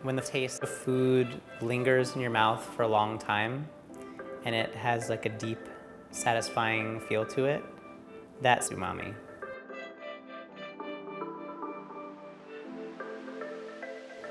When the taste of food lingers in your mouth for a long time and it has like a deep, satisfying feel to it, that's umami.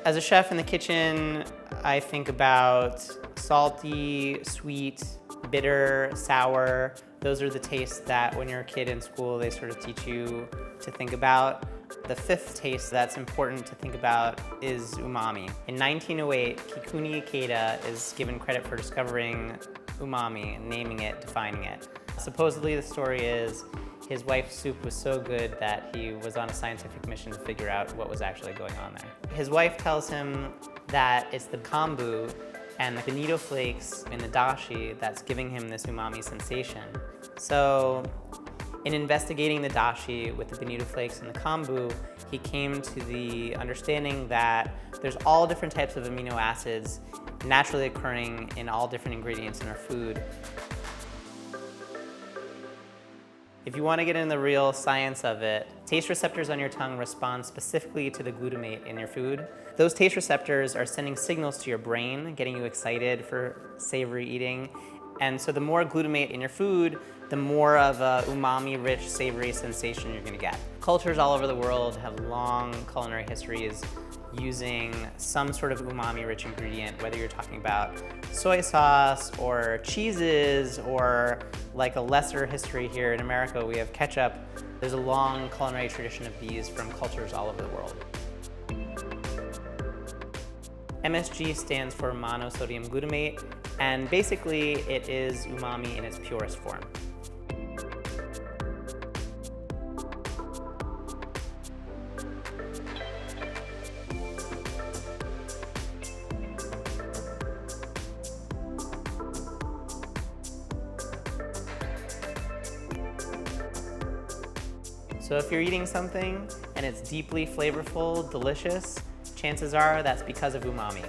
As a chef in the kitchen, I think about salty, sweet, bitter, sour. Those are the tastes that when you're a kid in school, they sort of teach you to think about. The fifth taste that's important to think about is umami. In 1908, Kikuni Ikeda is given credit for discovering umami, naming it, defining it. Supposedly the story is his wife's soup was so good that he was on a scientific mission to figure out what was actually going on there. His wife tells him that it's the kombu and the bonito flakes in the dashi that's giving him this umami sensation. So in investigating the dashi with the bonito flakes and the kombu, he came to the understanding that there's all different types of amino acids naturally occurring in all different ingredients in our food. If you want to get into the real science of it, taste receptors on your tongue respond specifically to the glutamate in your food. Those taste receptors are sending signals to your brain, getting you excited for savory eating. And so the more glutamate in your food, the more of a umami-rich, savory sensation you're going to get. Cultures all over the world have long culinary histories using some sort of umami-rich ingredient, whether you're talking about soy sauce or cheeses or like a lesser history here in America, we have ketchup. There's a long culinary tradition of these from cultures all over the world. MSG stands for monosodium glutamate, and basically it is umami in its purest form. So if you're eating something and it's deeply flavorful, delicious, chances are that's because of umami.